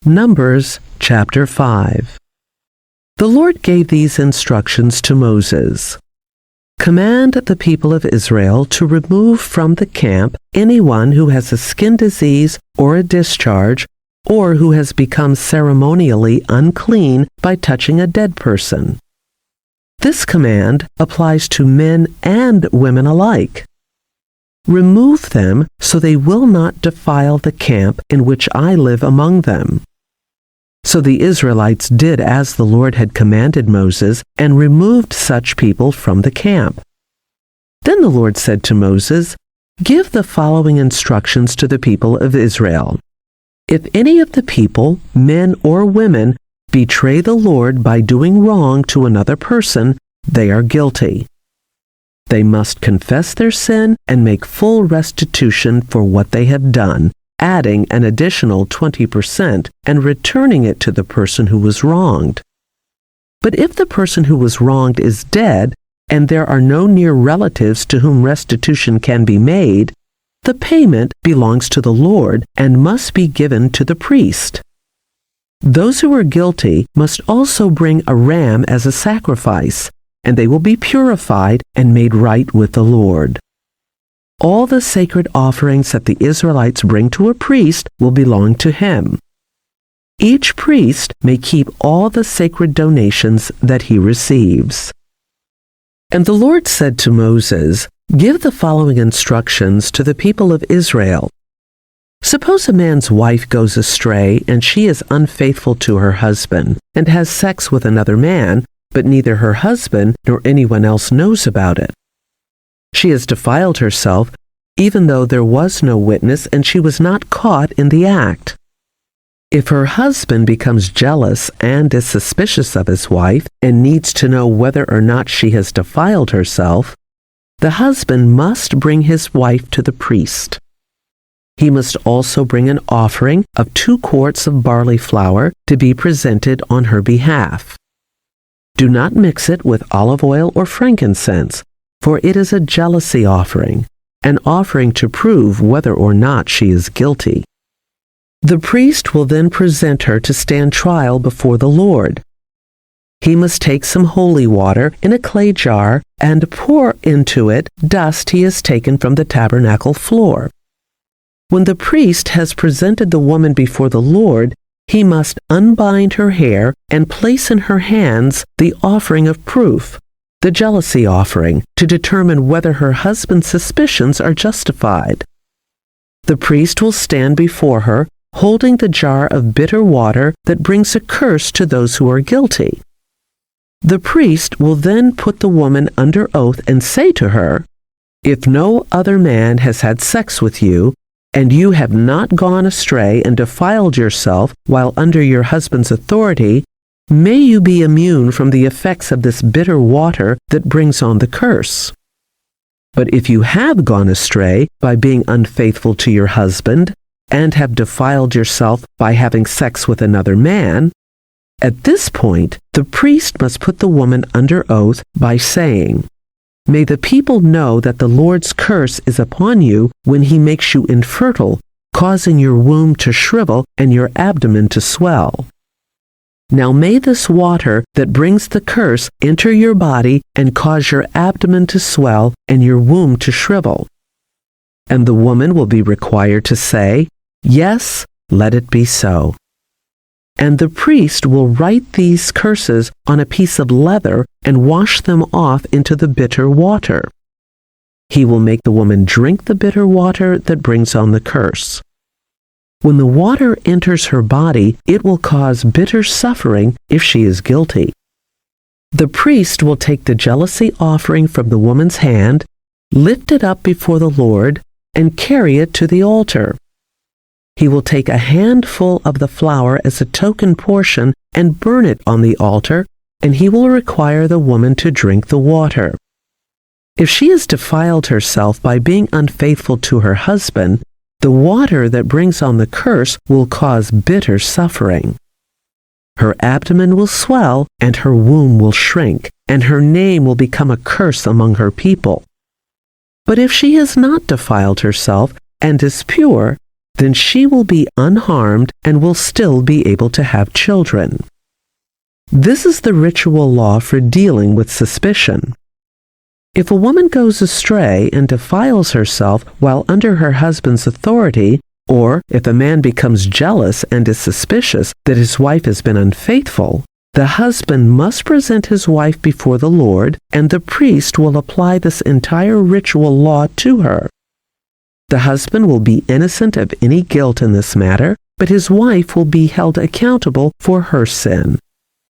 Numbers chapter 5. The Lord gave these instructions to Moses. Command the people of Israel to remove from the camp anyone who has a skin disease or a discharge, or who has become ceremonially unclean by touching a dead person. This command applies to men and women alike. Remove them so they will not defile the camp in which I live among them. So the Israelites did as the Lord had commanded Moses and removed such people from the camp. Then the Lord said to Moses, "Give the following instructions to the people of Israel. If any of the people, men or women, betray the Lord by doing wrong to another person, they are guilty. They must confess their sin and make full restitution for what they have done, adding an additional 20% and returning it to the person who was wronged. But if the person who was wronged is dead, and there are no near relatives to whom restitution can be made, the payment belongs to the Lord and must be given to the priest. Those who are guilty must also bring a ram as a sacrifice, and they will be purified and made right with the Lord. All the sacred offerings that the Israelites bring to a priest will belong to him. Each priest may keep all the sacred donations that he receives." And the Lord said to Moses, "Give the following instructions to the people of Israel. Suppose a man's wife goes astray and she is unfaithful to her husband and has sex with another man, but neither her husband nor anyone else knows about it. She has defiled herself, even though there was no witness and she was not caught in the act. If her husband becomes jealous and is suspicious of his wife and needs to know whether or not she has defiled herself, the husband must bring his wife to the priest. He must also bring an offering of 2 quarts of barley flour to be presented on her behalf. Do not mix it with olive oil or frankincense, for it is a jealousy offering, an offering to prove whether or not she is guilty. The priest will then present her to stand trial before the Lord. He must take some holy water in a clay jar and pour into it dust he has taken from the tabernacle floor. When the priest has presented the woman before the Lord, he must unbind her hair and place in her hands the offering of proof, the jealousy offering, to determine whether her husband's suspicions are justified. The priest will stand before her, holding the jar of bitter water that brings a curse to those who are guilty. The priest will then put the woman under oath and say to her, "If no other man has had sex with you, and you have not gone astray and defiled yourself while under your husband's authority, may you be immune from the effects of this bitter water that brings on the curse. But if you have gone astray by being unfaithful to your husband, and have defiled yourself by having sex with another man, at this point the priest must put the woman under oath by saying, 'May the people know that the Lord's curse is upon you when he makes you infertile, causing your womb to shrivel and your abdomen to swell. Now may this water that brings the curse enter your body and cause your abdomen to swell and your womb to shrivel.' And the woman will be required to say, 'Yes, let it be so.' And the priest will write these curses on a piece of leather and wash them off into the bitter water. He will make the woman drink the bitter water that brings on the curse. When the water enters her body, it will cause bitter suffering if she is guilty. The priest will take the jealousy offering from the woman's hand, lift it up before the Lord, and carry it to the altar. He will take a handful of the flour as a token portion and burn it on the altar, and he will require the woman to drink the water. If she has defiled herself by being unfaithful to her husband, the water that brings on the curse will cause bitter suffering. Her abdomen will swell, and her womb will shrink, and her name will become a curse among her people. But if she has not defiled herself and is pure, then she will be unharmed and will still be able to have children. This is the ritual law for dealing with suspicion. If a woman goes astray and defiles herself while under her husband's authority, or if a man becomes jealous and is suspicious that his wife has been unfaithful, the husband must present his wife before the Lord, and the priest will apply this entire ritual law to her. The husband will be innocent of any guilt in this matter, but his wife will be held accountable for her sin.